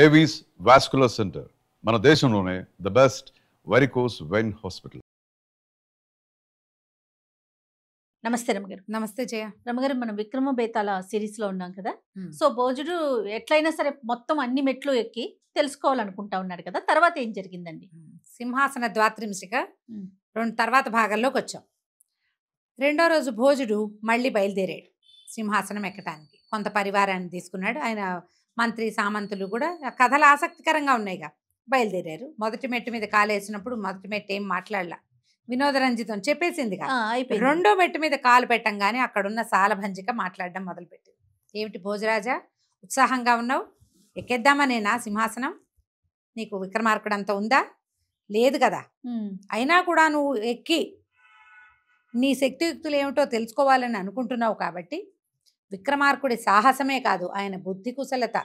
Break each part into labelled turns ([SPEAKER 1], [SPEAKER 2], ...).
[SPEAKER 1] Avis vascular centre మన దేశంలోనే the best varicose vein hospital.
[SPEAKER 2] నమస్తే రమగారు.
[SPEAKER 3] నమస్తే జయ.
[SPEAKER 2] రమగారు, మనం విక్రమ బేతాళ సిరీస్ లో ఉన్నాం కదా. సో భోజుడు ఎట్లయినా సరే మొత్తం అన్ని మెట్లు ఎక్కి తెలుసుకోవాలనుకుంటా ఉన్నాడు కదా. తర్వాత ఏం జరిగిందండి?
[SPEAKER 3] సింహాసన ద్వాత్రింశిక తర్వాత భాగంలోకి వచ్చాం. రెండో రోజు భోజుడు మళ్ళీ బయలుదేరాడు సింహాసనం ఎక్కటానికి. కొంత పరివారాన్ని తీసుకున్నాడు. ఆయన మంత్రి సామంతులు కూడా కథలు ఆసక్తికరంగా ఉన్నాయిగా బయలుదేరారు. మొదటి మెట్టు మీద కాలేసినప్పుడు మొదటి మెట్టు ఏం మాట్లాడలా, వినోదరంజితం చెప్పేసిందిగా. రెండో మెట్టు మీద కాలు పెట్టంగానే అక్కడున్న సాలభంజిక మాట్లాడడం మొదలుపెట్టింది. ఏమిటి భోజరాజా, ఉత్సాహంగా ఉన్నావు? ఎక్కేద్దామనేనా సింహాసనం? నీకు విక్రమార్కుడు అంత ఉందా? లేదు కదా. అయినా కూడా నువ్వు ఎక్కి నీ శక్తియుక్తులు ఏమిటో తెలుసుకోవాలని అనుకుంటున్నావు కాబట్టి విక్రమార్కుడి సాహసమే కాదు, ఆయన బుద్ధి కుశలత,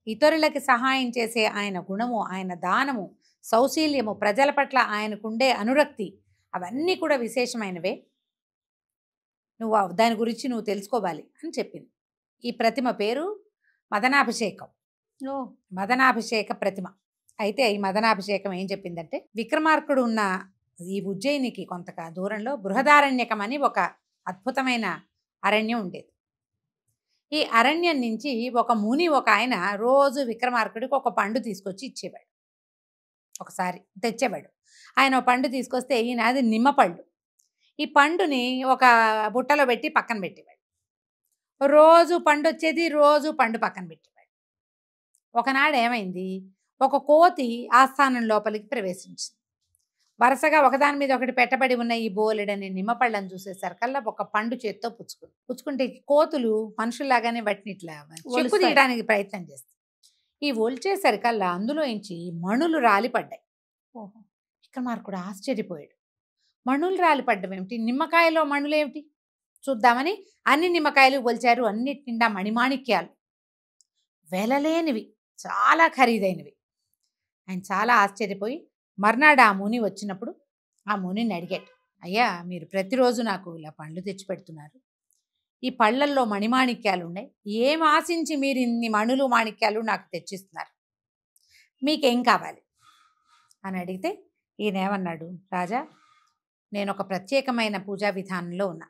[SPEAKER 3] ఇతరులకి సహాయం చేసే ఆయన గుణము, ఆయన దానము, సౌశీల్యము, ప్రజల పట్ల ఆయనకుండే అనురక్తి, అవన్నీ కూడా విశేషమైనవే. నువ్వు దాని గురించి నువ్వు తెలుసుకోవాలి అని చెప్పింది. ఈ ప్రతిమ పేరు మదనాభిషేకం. మదనాభిషేక ప్రతిమ. అయితే ఈ మదనాభిషేకం ఏం చెప్పిందంటే, విక్రమార్కుడు ఉన్న ఈ ఉజ్జయినికి కొంత దూరంలో బృహదారణ్యకం అని ఒక అద్భుతమైన అరణ్యం ఉండేది. ఈ అరణ్యం నుంచి ఒక ముని, ఒక ఆయన రోజు విక్రమార్కుడికి ఒక పండు తీసుకొచ్చి ఇచ్చేవాడు. ఒకసారి తెచ్చేవాడు. ఆయన ఒక పండు తీసుకొస్తే ఈయన అది నిమ్మపళ్ళు. ఈ పండుని ఒక బుట్టలో పెట్టి పక్కన పెట్టేవాడు. రోజు పండు వచ్చేది, రోజు పండు పక్కన పెట్టేవాడు. ఒకనాడు ఏమైంది, ఒక కోతి ఆస్థానం లోపలికి ప్రవేశించింది. వరుసగా ఒకదాని మీద ఒకటి పెట్టబడి ఉన్న ఈ బోలెడని నిమ్మపళ్ళని చూసేసరికల్లా ఒక పండు చేత్తో పుచ్చుకుంటే కోతులు మనుషుల్లాగానే వాటిని ఇట్లా చెక్కు తీయడానికి ప్రయత్నం చేస్తాయి. ఈ ఒల్చేసరికల్లా అందులోంచి మణులు రాలిపడ్డాయి. విక్రమార్కుడు ఆశ్చర్యపోయాడు. మణులు రాలిపడ్డం ఏమిటి, నిమ్మకాయలో మణులేమిటి చూద్దామని అన్ని నిమ్మకాయలు ఒలిచారు. అన్నిటి నిండా మణిమాణిక్యాలు, వెలలేనివి, చాలా ఖరీదైనవి. ఆయన చాలా ఆశ్చర్యపోయి మర్నాడు ఆ ముని వచ్చినప్పుడు ఆ మునిని అడిగాడు, అయ్యా మీరు ప్రతిరోజు నాకు ఇలా పండ్లు తెచ్చి పెడుతున్నారు, ఈ పళ్ళల్లో మణిమాణిక్యాలు ఉన్నాయి, ఏం ఆశించి మీరు ఇన్ని మణులు మాణిక్యాలు నాకు తెచ్చిస్తున్నారు, మీకేం కావాలి అని అడిగితే ఈయన ఏమన్నాడు, రాజా నేను ఒక ప్రత్యేకమైన పూజా విధానంలో ఉన్నా.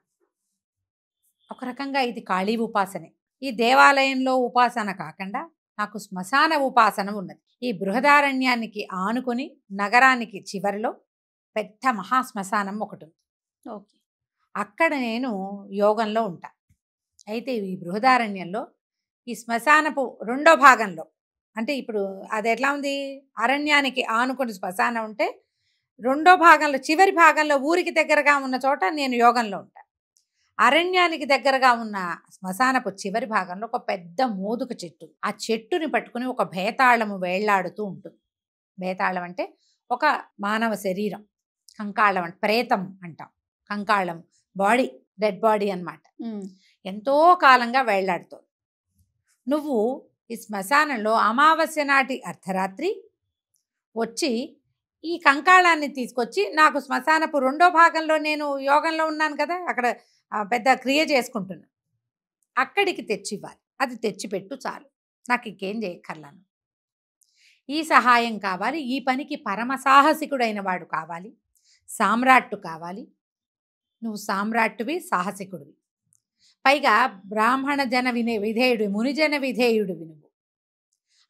[SPEAKER 3] ఒక రకంగా ఇది కాళీ ఉపాసనే. ఈ దేవాలయంలో ఉపాసన కాకుండా నాకు శ్మశాన ఉపాసన ఉన్నది. ఈ బృహదారణ్యానికి ఆనుకొని నగరానికి చివరిలో పెద్ద మహాశ్మశానం ఒకటి ఉంది.
[SPEAKER 2] ఓకే,
[SPEAKER 3] అక్కడ నేను యోగంలో ఉంటా. అయితే ఈ బృహదారణ్యంలో ఈ శ్మశానపు రెండో భాగంలో, అంటే ఇప్పుడు అది ఎట్లా ఉంది, అరణ్యానికి ఆనుకొని శ్మశానం ఉంటే రెండో భాగంలో చివరి భాగంలో ఊరికి దగ్గరగా ఉన్న చోట నేను యోగంలో ఉంటా. అరణ్యానికి దగ్గరగా ఉన్న శ్మశానపు చివరి భాగంలో ఒక పెద్ద మోదుక చెట్టు. ఆ చెట్టుని పట్టుకుని ఒక భేతాళము వేళ్లాడుతూ ఉంటుంది. భేతాళం అంటే ఒక మానవ శరీరం, కంకాళం అంటే ప్రేతం అంటాం, కంకాళం బాడీ, డెడ్ బాడీ అన్నమాట. ఎంతో కాలంగా వేళ్లాడుతుంది. నువ్వు ఈ శ్మశానంలో అమావాస్య నాటి అర్ధరాత్రి వచ్చి ఈ కంకాళాన్ని తీసుకొచ్చి నాకు శ్మశానపు రెండో భాగంలో, నేను యోగంలో ఉన్నాను కదా, అక్కడ పెద్ద క్రియ చేసుకుంటున్నా, అక్కడికి తెచ్చివ్వాలి. అది తెచ్చిపెట్టు చాలు, నాకు ఇంకేం చేయక్కర్లాను. ఈ సహాయం కావాలి, ఈ పనికి పరమ సాహసికుడైన వాడు కావాలి, సామ్రాట్టు కావాలి. నువ్వు సామ్రాట్టువి, సాహసికుడివి, పైగా బ్రాహ్మణ జన విధేయుడు, మునిజన విధేయుడివి నువ్వు.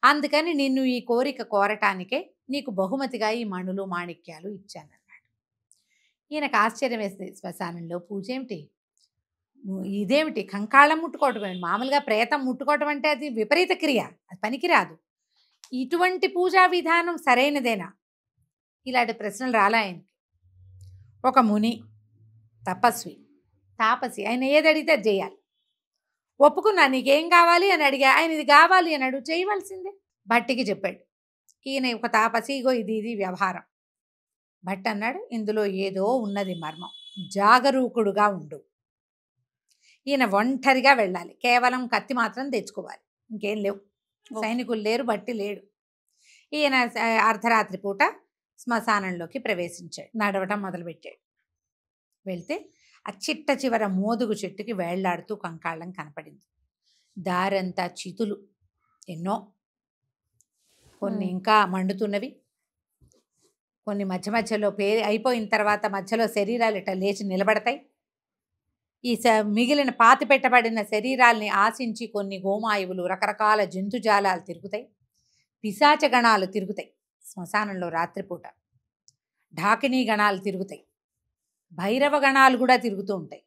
[SPEAKER 3] అందుకని నిన్ను ఈ కోరిక కోరటానికే నీకు బహుమతిగా ఈ మణులు మాణిక్యాలు ఇచ్చానన్నాడు. ఈయనకు ఆశ్చర్యం వేస్తే, శ్మశానంలో పూజ ఏమిటి, ఇదేమిటి, కంకాళం ముట్టుకోవటం ఏమిటి, మామూలుగా ప్రేతం ముట్టుకోవటం అంటే అది విపరీత క్రియ, అది పనికిరాదు, ఇటువంటి పూజా విధానం సరైనదేనా, ఇలాంటి ప్రశ్నలు రాలా ఆయనకి. ఒక ముని, తపస్వి, తాపసి, ఆయన ఏది అడిగితే అది చేయాలి. ఒప్పుకున్నా, నీకేం కావాలి అని అడిగా, ఆయన ఇది కావాలి అన్నాడు, చేయవలసిందే. భట్టికి చెప్పాడు, ఈయన ఒక తాపసి, ఇగో ఇది ఇది వ్యవహారం. భట్ అన్నాడు, ఇందులో ఏదో ఉన్నది మర్మం, జాగరూకుడుగా ఉండు. ఈయన ఒంటరిగా వెళ్ళాలి, కేవలం కత్తి మాత్రం తెచ్చుకోవాలి, ఇంకేం లేవు, సైనికులు లేరు, బట్టి లేడు. ఈయన అర్ధరాత్రి పూట శ్మశానంలోకి ప్రవేశించాడు, నడవటం మొదలుపెట్టాడు. వెళ్తే ఆ చిట్ట చివర మోదుగు చెట్టుకి వేళ్లాడుతూ కంకాళం కనపడింది. దారంతా చితులు ఎన్నో, కొన్ని ఇంకా మండుతున్నవి, కొన్ని మధ్య మధ్యలో అయిపోయిన తర్వాత మధ్యలో శరీరాలు ఇట్లా లేచి నిలబడతాయి. ఈ మిగిలిన పాతి పెట్టబడిన శరీరాల్ని ఆశించి కొన్ని గోమాయువులు, రకరకాల జంతుజాలాలు తిరుగుతాయి. పిశాచ గణాలు తిరుగుతాయి శ్మశానంలో రాత్రిపూట. ఢాకినీ గణాలు తిరుగుతాయి. భైరవ గణాలు కూడా తిరుగుతూ ఉంటాయి.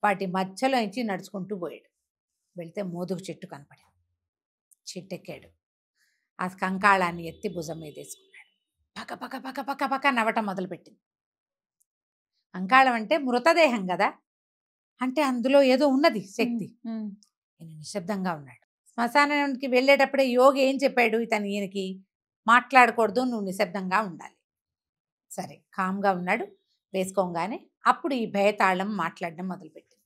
[SPEAKER 3] వాటి మధ్యలో నుంచి నడుచుకుంటూ పోయాడు. వెళితే మోదుగు చెట్టు కనపడాడు. చెట్టెక్కాడు. ఆ కంకాళాన్ని ఎత్తి భుజం మీద వేసుకున్నాడు. పక్క పక్క పక్క పక్క పక్క నవ్వటం మొదలుపెట్టింది. కంకాళం అంటే మృతదేహం కదా, అంటే అందులో ఏదో ఉన్నది శక్తి. ఈయన నిశ్శబ్దంగా ఉన్నాడు. శ్మశానానికి వెళ్ళేటప్పుడే యోగి ఏం చెప్పాడు, ఈయనకి మాట్లాడకూడదు, నువ్వు నిశ్శబ్దంగా ఉండాలి. సరే కామ్గా ఉన్నాడు. వేసుకోగానే అప్పుడు ఈ భయతాళం మాట్లాడడం మొదలుపెట్టింది.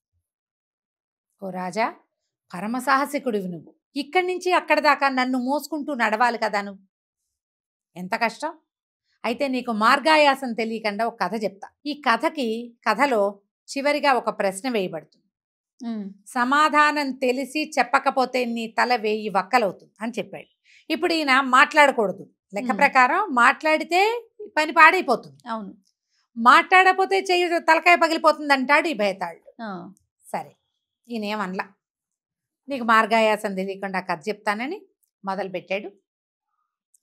[SPEAKER 3] ఓ రాజా, పరమసాహసికుడివి నువ్వు. ఇక్కడి నుంచి అక్కడ దాకా నన్ను మోసుకుంటూ నడవాలి కదా నువ్వు. ఎంత కష్టం. అయితే నీకు మార్గాయాసం తెలియకుండా ఒక కథ చెప్తా. ఈ కథలో చివరిగా ఒక ప్రశ్న వేయబడుతుంది. సమాధానం తెలిసి చెప్పకపోతే నీ తల 1000 వక్కలవుతుంది అని చెప్పాడు. ఇప్పుడు ఈయన మాట్లాడకూడదు. లెక్క ప్రకారం మాట్లాడితే పని పాడైపోతుంది.
[SPEAKER 2] అవును.
[SPEAKER 3] మాట్లాడకపోతే చెయ్యి తలకాయ పగిలిపోతుంది అంటాడు ఈ భయతాళుడు. సరే ఈయనేమనలా. నీకు మార్గాయాసం తెలియకుండా కథ చెప్తానని మొదలుపెట్టాడు.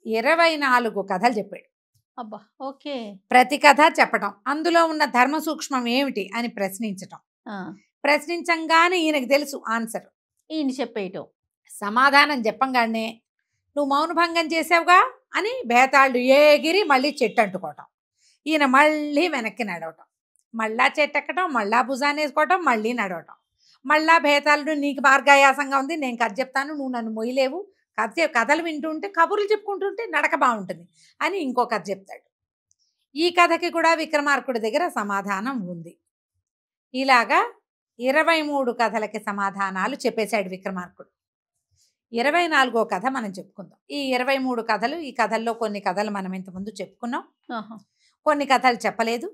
[SPEAKER 3] 24 కథలు చెప్పాడు.
[SPEAKER 2] అబ్బా, ఓకే.
[SPEAKER 3] ప్రతి కథ చెప్పటం, అందులో ఉన్న ధర్మ సూక్ష్మం ఏమిటి అని ప్రశ్నించటం. ప్రశ్నించంగానే ఈయనకు తెలుసు ఆన్సర్.
[SPEAKER 2] ఈయన చెప్పేయటం.
[SPEAKER 3] సమాధానం చెప్పంగానే నువ్వు మౌనభంగం చేసావుగా అని భేతాళుడు ఏగిరి మళ్ళీ చెట్టు అంటుకోవటం. ఈయన మళ్ళీ వెనక్కి నడవటం, మళ్ళా చెట్టు ఎక్కటం, మళ్ళా భుజాన్ని వేసుకోవటం, మళ్ళీ నడవటం. మళ్ళా భేతాళుడు నీకు మార్గాయాసంగా ఉంది, నేను కథ చెప్తాను, నువ్వు నన్ను మొయ్యలేవు, కథలు వింటుంటే కబుర్లు చెప్పుకుంటుంటే నడక బాగుంటుంది అని ఇంకో కథ చెప్తాడు. ఈ కథకి కూడా విక్రమార్కుడి దగ్గర సమాధానం ఉంది. ఇలాగా 23 కథలకి సమాధానాలు చెప్పేశాడు విక్రమార్కుడు. 24వ కథ మనం చెప్పుకుందాం. ఈ 23 కథలు, ఈ కథల్లో కొన్ని కథలు మనం ఇంతకుముందు చెప్పుకున్నాం, కొన్ని కథలు చెప్పలేదు.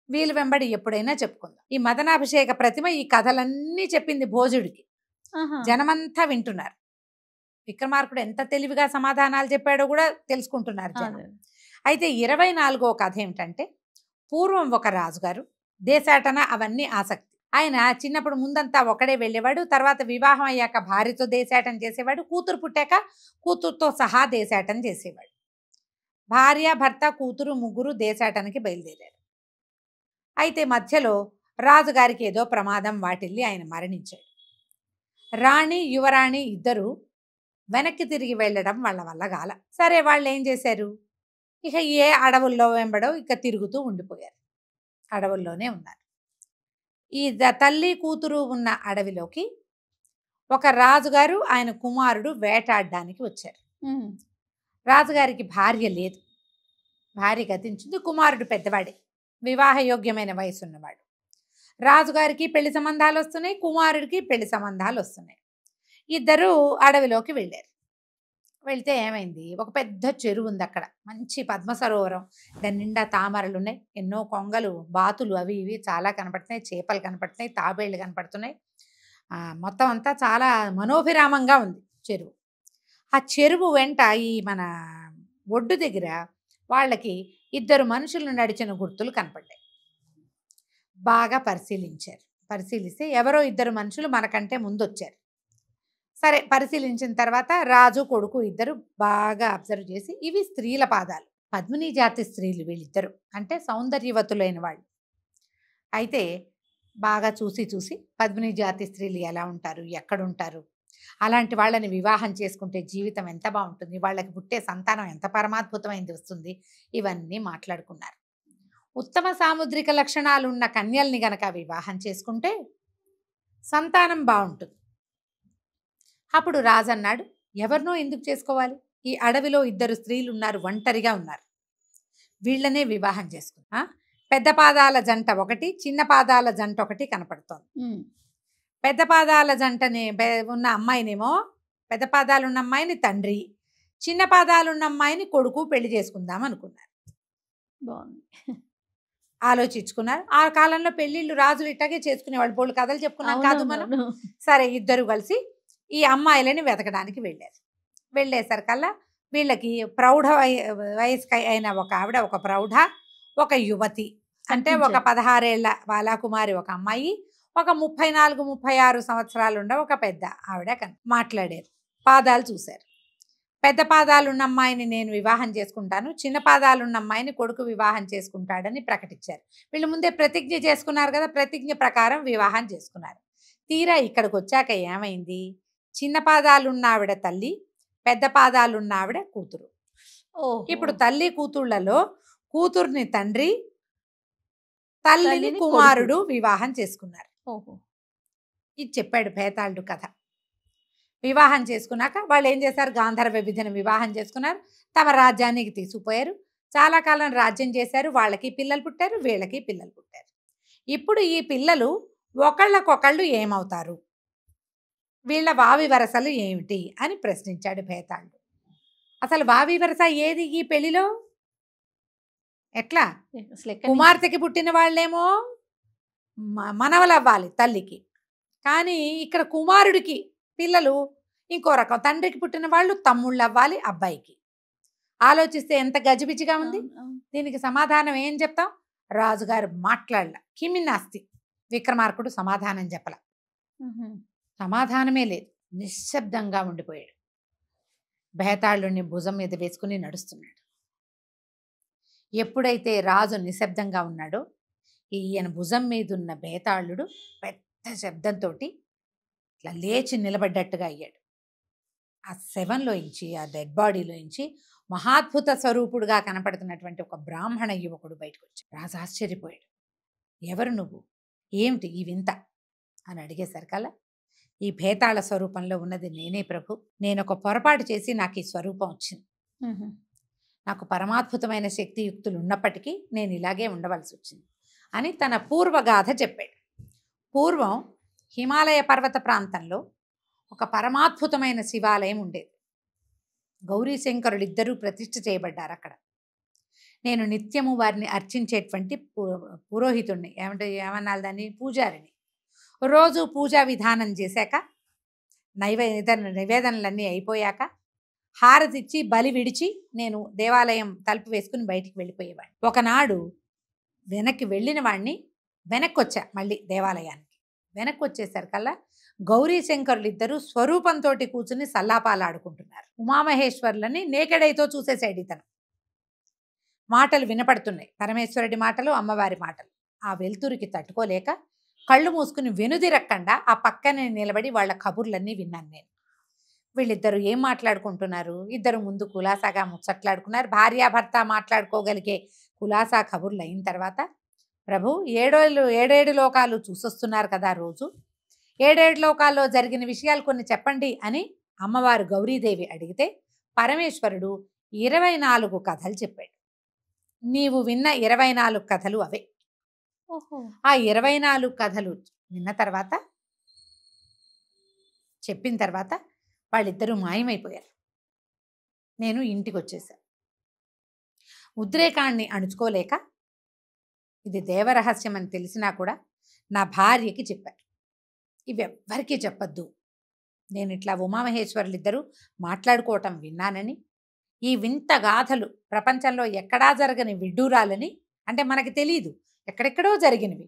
[SPEAKER 3] వీలు వెంబడి ఎప్పుడైనా చెప్పుకుందాం. ఈ మదనాభిషేక ప్రతిమ ఈ కథలన్నీ చెప్పింది భోజుడికి. జనమంతా వింటున్నారు. విక్రమార్కుడు ఎంత తెలివిగా సమాధానాలు చెప్పాడో కూడా తెలుసుకుంటున్నారు జనం. అయితే 24వ కథ ఏమిటంటే, పూర్వం ఒక రాజుగారు, దేశాటన అవన్నీ ఆసక్తి. ఆయన చిన్నప్పుడు ముందంతా ఒకడే వెళ్ళేవాడు. తర్వాత వివాహం అయ్యాక భార్యతో దేశాటన చేసేవాడు. కూతురు పుట్టాక కూతురుతో సహా దేశాటన చేసేవాడు. భార్య, భర్త, కూతురు ముగ్గురు దేశాటనకి బయలుదేరారు. అయితే మధ్యలో రాజుగారికి ఏదో ప్రమాదం వాటిల్లి ఆయన మరణించాడు. రాణి, యువరాణి ఇద్దరు వెనక్కి తిరిగి వెళ్ళడం వాళ్ళ వల్ల గాల. సరే వాళ్ళు ఏం చేశారు, ఇక ఏ అడవుల్లో వెంబడో ఇక తిరుగుతూ ఉండిపోయారు. అడవుల్లోనే ఉన్నారు. ఈ తల్లి కూతురు ఉన్న అడవిలోకి ఒక రాజుగారు, ఆయన కుమారుడు వేటాడడానికి వచ్చారు. రాజుగారికి భార్య లేదు, భార్య గతించింది. కుమారుడు పెద్దవాడే, వివాహయోగ్యమైన వయసు ఉన్నవాడు. రాజుగారికి పెళ్లి సంబంధాలు వస్తున్నాయి, కుమారుడికి పెళ్లి సంబంధాలు వస్తున్నాయి. ఇద్దరు అడవిలోకి వెళ్ళారు. వెళ్తే ఏమైంది, ఒక పెద్ద చెరువు ఉంది అక్కడ, మంచి పద్మ సరోవరం, దాని నిండా తామరలు ఉన్నాయి, ఎన్నో కొంగలు, బాతులు అవి ఇవి చాలా కనపడుతున్నాయి, చేపలు కనపడుతున్నాయి, తాబేళ్ళు కనపడుతున్నాయి. మొత్తం అంతా చాలా మనోభిరామంగా ఉంది చెరువు. ఆ చెరువు వెంట ఈ మన ఒడ్డు దగ్గర వాళ్ళకి 2 మనుషులు నడిచిన గుర్తులు కనపడ్డాయి. బాగా పరిశీలించారు. పరిశీలిస్తే ఎవరో 2 మనుషులు మనకంటే ముందు వచ్చారు. సరే పరిశీలించిన తర్వాత రాజు కొడుకు ఇద్దరు బాగా అబ్జర్వ్ చేసి, ఇవి స్త్రీల పాదాలు, పద్మిని జాతి స్త్రీలు వీళ్ళిద్దరు, అంటే సౌందర్యవతులైన వాళ్ళు. అయితే బాగా చూసి చూసి పద్మిని జాతి స్త్రీలు ఎలా ఉంటారు, ఎక్కడుంటారు, అలాంటి వాళ్ళని వివాహం చేసుకుంటే జీవితం ఎంత బాగుంటుంది, వాళ్ళకి పుట్టే సంతానం ఎంత పరమాద్భుతమైంది వస్తుంది, ఇవన్నీ మాట్లాడుకున్నారు. ఉత్తమ సాముద్రిక లక్షణాలు ఉన్న కన్యల్ని గనక వివాహం చేసుకుంటే సంతానం బాగుంటుంది. అప్పుడు రాజు అన్నాడు, ఎవరినో ఎందుకు చేసుకోవాలి, ఈ అడవిలో 2 స్త్రీలు ఉన్నారు, ఒంటరిగా ఉన్నారు, వీళ్ళనే వివాహం చేసుకున్నా. పెద్ద పాదాల జంట ఒకటి, చిన్న పాదాల జంట ఒకటి కనపడుతోంది. పెద్ద పాదాల జంటని ఉన్న అమ్మాయినేమో, పెద్ద పాదాలు ఉన్న అమ్మాయిని తండ్రి, చిన్న పాదాలు ఉన్న అమ్మాయిని కొడుకు పెళ్లి చేసుకుందాం అనుకున్నారు.
[SPEAKER 2] బాగుంది.
[SPEAKER 3] ఆలోచించుకున్నారు. ఆ కాలంలో పెళ్లిళ్ళు రాజులు ఇట్టాగే చేసుకునేవాళ్ళు. బోళ్ళు కథలు చెప్పుకున్నాం కాదు మనం. సరే ఇద్దరు కలిసి ఈ అమ్మాయిలని వెతకడానికి వెళ్ళారు. వెళ్ళేసరికల్లా వీళ్ళకి ప్రౌఢ వయస్సు అయిన ఒక ఆవిడ, ఒక ప్రౌఢ, ఒక యువతి, అంటే ఒక
[SPEAKER 2] కనిపించారు.
[SPEAKER 3] 16 ఏళ్ల బాలాకుమారి ఒక అమ్మాయి, ఒక 34, 36 సంవత్సరాలు ఉండే ఒక పెద్ద ఆవిడ మాట్లాడారు. పాదాలు చూశారు. పెద్ద పాదాలున్న అమ్మాయిని నేను వివాహం చేసుకుంటాను, చిన్న పాదాలున్న అమ్మాయిని కొడుకు వివాహం చేసుకుంటాడని ప్రకటించారు. వీళ్ళు ముందే ప్రతిజ్ఞ చేసుకున్నారు కదా, ప్రతిజ్ఞ ప్రకారం వివాహం చేసుకున్నారు. తీరా ఇక్కడికి వచ్చాక ఏమైంది? చిన్న పాదాలున్న ఆవిడ తల్లి, పెద్ద పాదాలున్న ఆవిడ కూతురు. ఇప్పుడు తల్లి కూతుళ్లలో కూతుర్ని తండ్రి, తల్లిని
[SPEAKER 2] తల్లిని
[SPEAKER 3] కుమారుడు వివాహం చేసుకున్నారు.
[SPEAKER 2] ఓహో.
[SPEAKER 3] ఇది చెప్పాడు భేతాళుడు కథ. వివాహం చేసుకున్నాక వాళ్ళు ఏం చేశారు? గాంధర్వ విధిని వివాహం చేసుకున్నారు. తమ రాజ్యానికి తీసుకుపోయారు. చాలా కాలం రాజ్యం చేశారు. వాళ్ళకి పిల్లలు పుట్టారు, వీళ్ళకి పిల్లలు పుట్టారు. ఇప్పుడు ఈ పిల్లలు ఒకళ్ళకొకళ్ళు ఏమవుతారు, వీళ్ళ వావి వరసలు ఏమిటి అని ప్రశ్నించాడు భేతాళుడు. అసలు వావి వరస ఏది ఈ పెళ్లిలో? ఎట్లా?
[SPEAKER 2] అసలు ఎక్కడి నుంచి?
[SPEAKER 3] కుమార్తెకి పుట్టిన వాళ్ళేమో మనవలవ్వాలి తల్లికి, కానీ ఇక్కడ కుమారుడికి పిల్లలు ఇంకో రకం. తండ్రికి పుట్టిన వాళ్ళు తమ్ముళ్ళు అవ్వాలి అబ్బాయికి. ఆలోచిస్తే ఎంత గజిబిజిగా ఉంది.
[SPEAKER 2] అవును, అవును.
[SPEAKER 3] దీనికి సమాధానం ఏం చెప్తాం? రాజుగారు మాట్లాడల. కిమినాస్తి. విక్రమార్కుడు సమాధానం చెప్పల.
[SPEAKER 2] ఉహు.
[SPEAKER 3] సమాధానమే లేదు. నిశ్శబ్దంగా ఉండిపోయాడు. భేతాళుడిని భుజం మీద వేసుకుని నడుస్తున్నాడు. ఎప్పుడైతే రాజు నిశ్శబ్దంగా ఉన్నాడో, ఈయన భుజం మీద ఉన్న భేతాళుడు పెద్ద శబ్దంతో ఇట్లా లేచి నిలబడ్డట్టుగా అయ్యాడు. ఆ శవంలోంచి, ఆ డెడ్ బాడీలోంచి మహాద్భుత స్వరూపుడుగా కనపడుతున్నటువంటి ఒక బ్రాహ్మణ యువకుడు బయటకు వచ్చాడు. రాజు ఆశ్చర్యపోయాడు. ఎవరు నువ్వు? ఏమిటి ఈ వింత అని అడిగేసరికల్లా, ఈ భేతాళ స్వరూపంలో ఉన్నది నేనే ప్రభు. నేను ఒక పొరపాటు చేసి నాకు ఈ స్వరూపం వచ్చింది.
[SPEAKER 2] ఉహు.
[SPEAKER 3] నాకు పరమాద్భుతమైన శక్తియుక్తులు ఉన్నప్పటికీ నేను ఇలాగే ఉండవలసి వచ్చింది అని తన పూర్వగాథ చెప్పాడు. పూర్వం హిమాలయ పర్వత ప్రాంతంలో ఒక పరమాద్భుతమైన శివాలయం ఉండేది. గౌరీశంకరులు ఇద్దరూ ప్రతిష్ఠ చేయబడ్డారు అక్కడ. నేను నిత్యము వారిని అర్చించేటువంటి పురోహితుడిని, ఏమన్నాలి దాన్ని, పూజారిని. రోజు పూజా విధానం చేశాక, నివేదనలన్నీ అయిపోయాక, హారతిచ్చి బలి విడిచి నేను దేవాలయం తలుపు వేసుకుని బయటికి వెళ్ళిపోయేవాడిని. ఒకనాడు వెనక్కి వెళ్ళిన వాడిని వెనక్కి వచ్చా. మళ్ళీ దేవాలయానికి వెనక్కి వచ్చేసరికల్లా గౌరీశంకరులు ఇద్దరు స్వరూపంతో కూర్చుని సల్లాపాలు ఆడుకుంటున్నారు. ఉమామహేశ్వరులని నేకెడైతో చూసేసాడు ఇతను. మాటలు వినపడుతున్నాయి, పరమేశ్వరుడి మాటలు, అమ్మవారి మాటలు. ఆ వెలుతురికి తట్టుకోలేక కళ్ళు మూసుకుని వెనుదిరక్కండా ఆ పక్కనే నిలబడి వాళ్ళ కబుర్లన్నీ విన్నాను నేను. వీళ్ళిద్దరు ఏం మాట్లాడుకుంటున్నారు? ఇద్దరు ముందు కులాసాగా ముచ్చట్లాడుకున్నారు. భార్యాభర్త మాట్లాడుకోగలిగే కులాసా కబుర్లు అయిన తర్వాత, ప్రభు, ఏడేడు లోకాలు చూసొస్తున్నారు కదా రోజు, ఏడేడు లోకాల్లో జరిగిన విషయాలు కొన్ని చెప్పండి అని అమ్మవారు గౌరీదేవి అడిగితే పరమేశ్వరుడు 24 కథలు చెప్పాడు. నీవు విన్న 24 కథలు అవే.
[SPEAKER 2] ఓహో.
[SPEAKER 3] ఆ 24 కథలు విన్న తర్వాత, చెప్పిన తర్వాత వాళ్ళిద్దరూ మాయమైపోయారు. నేను ఇంటికి వచ్చేసాను. ఉద్రేకాన్ని అణుచుకోలేక, ఇది దేవరహస్యం అని తెలిసినా కూడా నా భార్యకి చెప్పారు, ఇవి ఎవ్వరికీ చెప్పద్దు, నేను ఇట్లా ఉమామహేశ్వరులు ఇద్దరు మాట్లాడుకోవటం విన్నానని, ఈ వింత గాథలు ప్రపంచంలో ఎక్కడా జరగని విడ్డూరాలని, అంటే మనకి తెలియదు, ఎక్కడెక్కడో జరిగినవి,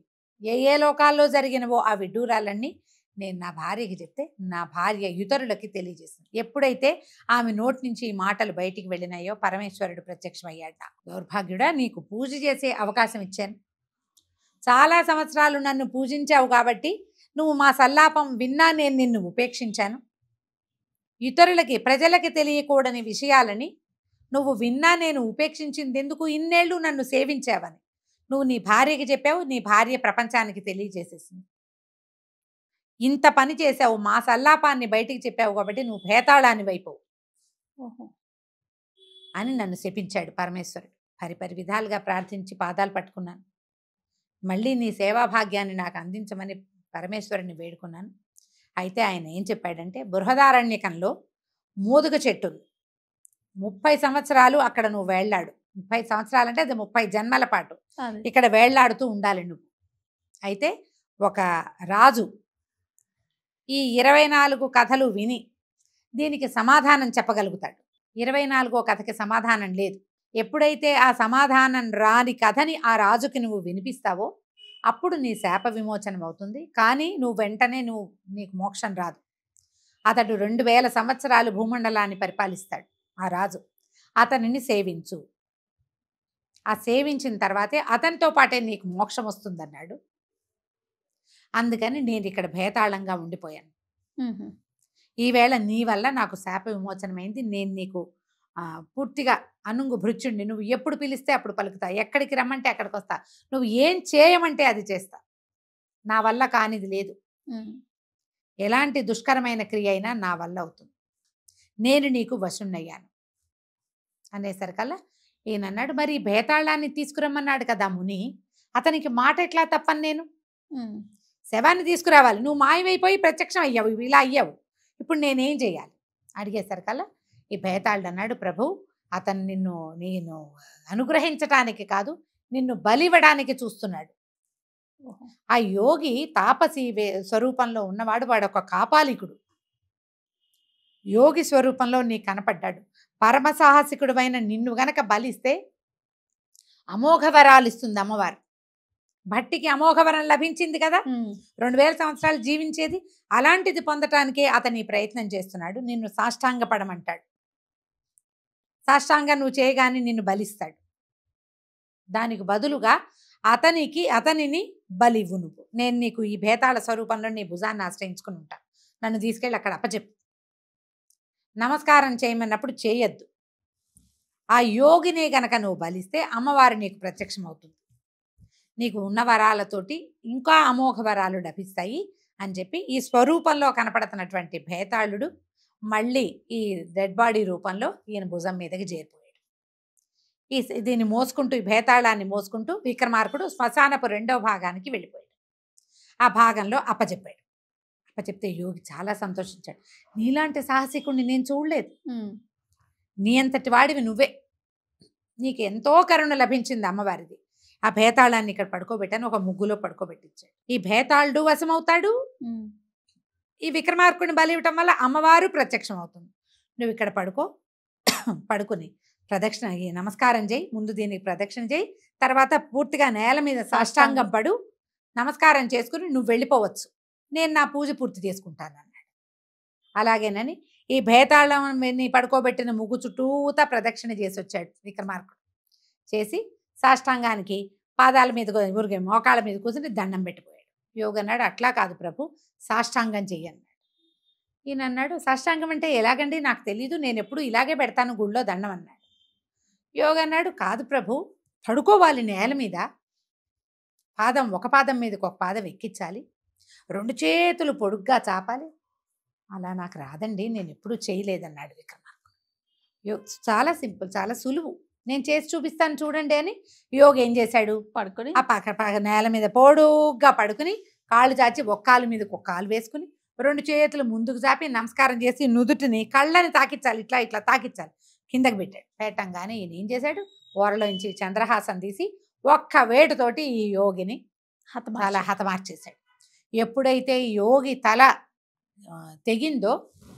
[SPEAKER 3] ఏ లోకాల్లో జరిగినవో ఆ విడ్డూరాలన్నీ నేను నా భార్యకి చెప్తే నా భార్య ఇతరులకి తెలియజేసింది. ఎప్పుడైతే ఆమె నోటి నుంచి ఈ మాటలు బయటికి వెళ్ళినాయో పరమేశ్వరుడు ప్రత్యక్షమయ్యాడు. దౌర్భాగ్యుడా, నీకు పూజ చేసే అవకాశం ఇచ్చాను, చాలా సంవత్సరాలు నన్ను పూజించావు కాబట్టి నువ్వు మా సల్లాపం విన్నా నేను నిన్ను ఉపేక్షించాను. ఇతరులకి, ప్రజలకి తెలియకూడని విషయాలని నువ్వు విన్నా నేను ఉపేక్షించింది ఎందుకు? ఇన్నేళ్ళు నన్ను సేవించావని నువ్వు నీ భార్యకి చెప్పావు, నీ భార్య ప్రపంచానికి తెలియజేసేసింది. ఇంత పని చేసావు, మా సల్లాపాన్ని బయటికి చెప్పావు కాబట్టి నువ్వు భేతాళాన్ని వైపోవు అని నన్ను శపించాడు పరమేశ్వరుడు. పరిపరి విధాలుగా ప్రార్థించి పాదాలు పట్టుకున్నాను. మళ్ళీ నీ సేవాభాగ్యాన్ని నాకు అందించమని పరమేశ్వరుని వేడుకున్నాను. అయితే ఆయన ఏం చెప్పాడంటే, బృహదారణ్యకంలో మోదుగ చెట్టు ఉంది, 30 సంవత్సరాలు అక్కడ నువ్వు వేళ్లాడు. 30 సంవత్సరాలు అంటే అది 30 జన్మల పాటు ఇక్కడ వేళ్లాడుతూ ఉండాలి నువ్వు. అయితే ఒక రాజు ఈ 24 కథలు విని దీనికి సమాధానం చెప్పగలుగుతాడు. 24వ కథకి సమాధానం లేదు. ఎప్పుడైతే ఆ సమాధానం రాని కథని ఆ రాజుకి నువ్వు వినిపిస్తావో అప్పుడు నీ శాప విమోచనం అవుతుంది. కానీ నువ్వు వెంటనే నీకు మోక్షం రాదు. అతడు 2000 సంవత్సరాలు భూమండలాన్ని పరిపాలిస్తాడు ఆ రాజు. అతనిని సేవించు. ఆ సేవించిన తర్వాతే అతనితో పాటే నీకు మోక్షం వస్తుందన్నాడు. అందుకని నేను ఇక్కడ భేతాళంగా ఉండిపోయాను. ఈవేళ నీ వల్ల నాకు శాప విమోచనమైంది. నేను నీకు పూర్తిగా అనుంగు భృత్యుణ్ణి. నువ్వు ఎప్పుడు పిలిస్తే అప్పుడు పలుకుతా, ఎక్కడికి రమ్మంటే అక్కడికి వస్తా, నువ్వు ఏం చేయమంటే అది చేస్తా. నా వల్ల కానిది లేదు. ఎలాంటి దుష్కరమైన క్రియ అయినా నా వల్ల అవుతుంది. నేను నీకు వశుణ్ణయ్యాను అనేసరికల్లా ఈయన అన్నాడు, మరి భేతాళాన్ని తీసుకురమ్మన్నాడు కదా ముని, అతనికి మాట ఎట్లా తప్పని నేను? శవాన్ని తీసుకురావాలి, నువ్వు మాయమైపోయి ప్రత్యక్షం అయ్యావు, ఇలా అయ్యావు, ఇప్పుడు నేనేం చేయాలి అడిగేసరికల్లా ఈ భేతాళుడు అన్నాడు, ప్రభు అతను నేను అనుగ్రహించటానికి కాదు, నిన్ను బలివ్వడానికి చూస్తున్నాడు. ఆ యోగి తాపసి స్వరూపంలో ఉన్నవాడు, వాడు ఒక కాపాలికుడు. యోగి స్వరూపంలో నీకు కనపడ్డాడు. పరమసాహసికుడువైన నిన్ను గనక బలిస్తే అమోఘ వరాలు ఇస్తుంది అమ్మవారు. భట్టికి అమోఘ వరం లభించింది కదా, 2000 సంవత్సరాలు జీవించేది. అలాంటిది పొందటానికే అతని ప్రయత్నం చేస్తున్నాడు. నిన్ను సాష్టాంగ పడమంటాడు. సాష్టాంగ నువ్వు చేయగానే నిన్ను బలిస్తాడు. దానికి బదులుగా అతనిని బలివ్వు నువ్వు. నేను నీకు ఈ భేతాళ స్వరూపంలో నీ భుజాన్ని ఆశ్రయించుకుని ఉంటాను. నన్ను తీసుకెళ్ళి అక్కడ అప్పచెప్పు. నమస్కారం చేయమన్నప్పుడు చేయొద్దు. ఆ యోగినే గనక నువ్వు బలిస్తే అమ్మవారు నీకు ప్రత్యక్షం అవుతుంది. నీకు ఉన్న వరాలతోటి ఇంకా అమోఘ వరాలు లభిస్తాయి అని చెప్పి ఈ స్వరూపంలో కనపడుతున్నటువంటి భేతాళుడు మళ్ళీ ఈ డెడ్ బాడీ రూపంలో ఈయన భుజం మీదకి చేరిపోయాడు. దీన్ని మోసుకుంటూ, ఈ భేతాళాన్ని మోసుకుంటూ విక్రమార్కుడు శ్మశానపు 2వ భాగానికి వెళ్ళిపోయాడు. ఆ భాగంలో అప్పచెప్పాడు. అప్పచెప్తే యోగి చాలా సంతోషించాడు. నీలాంటి సాహసికుడిని నేను చూడలేదు. నీ అంతటి వాడివి నువ్వే. నీకు ఎంతో కరుణ లభించింది అమ్మవారిది. ఆ భేతాళాన్ని ఇక్కడ పడుకోబెట్టాను, ఒక ముగ్గులో పడుకోబెట్టించాడు. ఈ భేతాళుడు వశమవుతాడు. ఈ విక్రమార్కుడిని బలి ఇవ్వటం వల్ల అమ్మవారు ప్రత్యక్షం అవుతుంది. నువ్వు ఇక్కడ పడుకుని ప్రదక్షిణ నమస్కారం చేయి. ముందు దీనికి ప్రదక్షిణ చేయి, తర్వాత పూర్తిగా నేల మీద సాష్టాంగం పడు, నమస్కారం చేసుకుని నువ్వు వెళ్ళిపోవచ్చు. నేను నా పూజ పూర్తి చేసుకుంటాను అన్నాడు. అలాగేనని ఈ భేతాళాన్ని పడుకోబెట్టిన ముగ్గు చుట్టూతా ప్రదక్షిణ చేసి వచ్చాడు విక్రమార్కుడు. చేసి సాష్టాంగానికి పాదాల మీద ఊరికే మోకాళ్ళ మీద కూర్చుని దండం పెట్టిపోయాడు. యోగి అన్నాడు, అట్లా కాదు ప్రభు, సాష్టాంగం చెయ్యన్నాడు. ఈయన అన్నాడు, సాష్టాంగం అంటే ఎలాగండి, నాకు తెలీదు, నేను ఎప్పుడు ఇలాగే పెడతాను గుళ్ళో దండం అన్నాడు. యోగి అన్నాడు, కాదు ప్రభు, పడుకోవాలి నేల మీద, ఒక పాదం మీదకి ఒక పాదం ఎక్కించాలి, 2 చేతులు పొడుగ్గా చాపాలి. అలా నాకు రాదండి, నేను ఎప్పుడూ చేయలేదన్నాడు విక్రమార్కుడు. చాలా సింపుల్, చాలా సులువు, నేను చేసి చూపిస్తాను చూడండి అని యోగి ఏం చేశాడు, పడుకొని ఆ పక్క నేల మీద పొడుగ్గా పడుకుని కాళ్ళు చాచి ఒక కాలు మీదకి ఒక కాలు వేసుకుని 2 చేతులు ముందుకు చాపి నమస్కారం చేసి నుదుటిని కళ్ళని తాకించాలి, ఇట్లా ఇట్లా తాకించాలి. కిందకి పెట్టాడు. పెట్టంగానే ఈయన ఏం చేశాడు, ఓరలోంచి చంద్రహాసం తీసి ఒక్క వేటుతోటి ఈ యోగిని చాలా హతమార్చేశాడు. ఎప్పుడైతే యోగి తల తెగిందో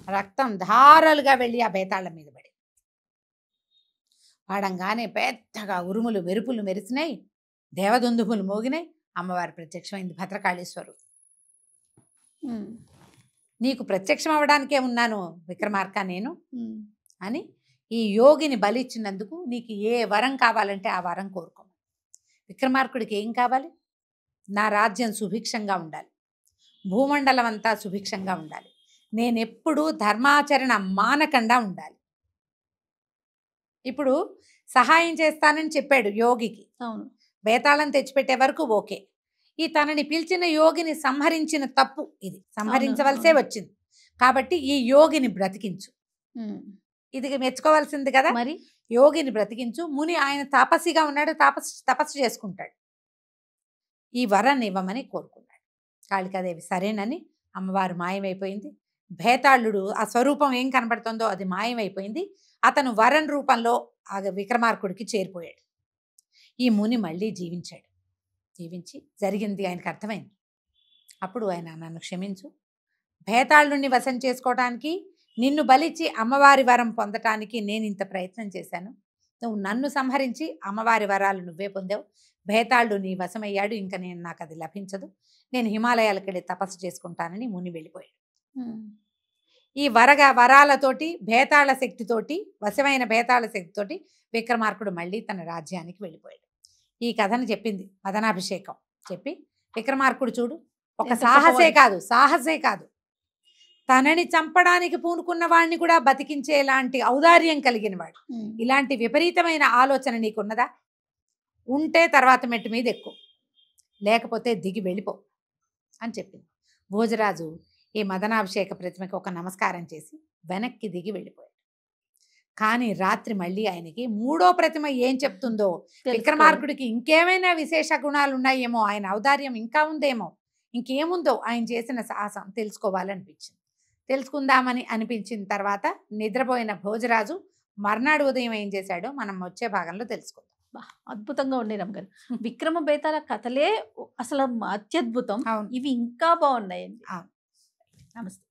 [SPEAKER 3] రక్తం ధారలుగా వెళ్ళి ఆ భేతాళం మీద పడి పడంగానే పెద్దగా ఉరుములు మెరుపులు మెరిసినాయి, దేవదుందుములు మోగినాయి. అమ్మవారి ప్రత్యక్షమైంది. భద్రకాళీశ్వరు, నీకు ప్రత్యక్షం అవ్వడానికే ఉన్నాను విక్రమార్క నేను అని ఈ యోగిని బలిచ్చినందుకు నీకు ఏ వరం కావాలంటే ఆ వరం కోరుకో. విక్రమార్కుడికి ఏం కావాలి, నా రాజ్యం సుభిక్షంగా ఉండాలి, భూమండలం అంతా సుభిక్షంగా ఉండాలి, నేనెప్పుడూ ధర్మాచరణ మానకుండా ఉండాలి. ఇప్పుడు సహాయం చేస్తానని చెప్పాడు యోగికి. అవును, బేతాళం తెచ్చిపెట్టే వరకు ఓకే. ఈ తనని పిలిచిన యోగిని సంహరించిన తప్పు, ఇది సంహరించవలసే వచ్చింది కాబట్టి ఈ యోగిని బ్రతికించు. ఇది మెచ్చుకోవాల్సింది కదా, మరి యోగిని బ్రతికించు. ముని ఆయన తాపసిగా ఉన్నాడు, తపస్సు చేసుకుంటాడు. ఈ వరాన్ని ఇవ్వమని కోరుకున్నాడు. కాళికాదేవి సరేనని అమ్మవారు మాయమైపోయింది. భేతాళుడు ఆ స్వరూపం ఏం కనబడుతుందో అది మాయమైపోయింది. అతను వరం రూపంలో ఆ విక్రమార్కుడికి చేరిపోయాడు. ఈ ముని మళ్ళీ జీవించాడు. జీవించి జరిగింది ఆయనకు అర్థమైంది. అప్పుడు ఆయన, నన్ను క్షమించు, భేతాళుడిని వశం చేసుకోవడానికి నిన్ను బలిచ్చి అమ్మవారి వరం పొందటానికి నేను ఇంత ప్రయత్నం చేశాను. నువ్వు నన్ను సంహరించి అమ్మవారి వరాలు నువ్వే పొందావు. భేతాళుడు నీ వశమయ్యాడు. ఇంకా నాకు అది లభించదు. నేను హిమాలయాలకు వెళ్ళి తపస్సు చేసుకుంటానని ముని వెళ్ళిపోయాడు. ఈ వరాలతోటి భేతాళ శక్తితోటి, వశమైన భేతాళ శక్తితోటి విక్రమార్కుడు మళ్ళీ తన రాజ్యానికి వెళ్ళిపోయాడు. ఈ కథను చెప్పింది మదనాభిషేకం. చెప్పి విక్రమార్కుడు చూడు, ఒక సాహసే కాదు, తనని చంపడానికి పూనుకున్న వాడిని కూడా బతికించేలాంటి ఔదార్యం కలిగిన వాడు. ఇలాంటి విపరీతమైన ఆలోచన నీకున్నదా? ఉంటే తర్వాత మెట్టు మీద ఎక్కువ, లేకపోతే దిగి వెళ్ళిపో అని చెప్పింది. భోజరాజు ఈ మదనాభిషేక ప్రతిమకి ఒక నమస్కారం చేసి వెనక్కి దిగి వెళ్ళిపోయాడు. కానీ రాత్రి మళ్ళీ ఆయనకి మూడో ప్రతిమ ఏం చెప్తుందో, విక్రమార్కుడికి ఇంకేమైనా విశేష గుణాలు ఉన్నాయేమో, ఆయన ఔదార్యం ఇంకా ఉందేమో, ఇంకేముందో ఆయన చేసిన సాహసం తెలుసుకోవాలనిపించింది. తెలుసుకుందామని అనిపించిన తర్వాత నిద్రపోయిన భోజరాజు మర్నాడు ఉదయం ఏం చేశాడో మనం వచ్చే భాగంలో తెలుసుకుందాం.
[SPEAKER 2] అద్భుతంగా ఉండే రమ్మగారు. విక్రమ బేతాళ కథలే అసలు అత్యద్భుతం. ఇవి ఇంకా బాగున్నాయండి.
[SPEAKER 3] నమస్తే.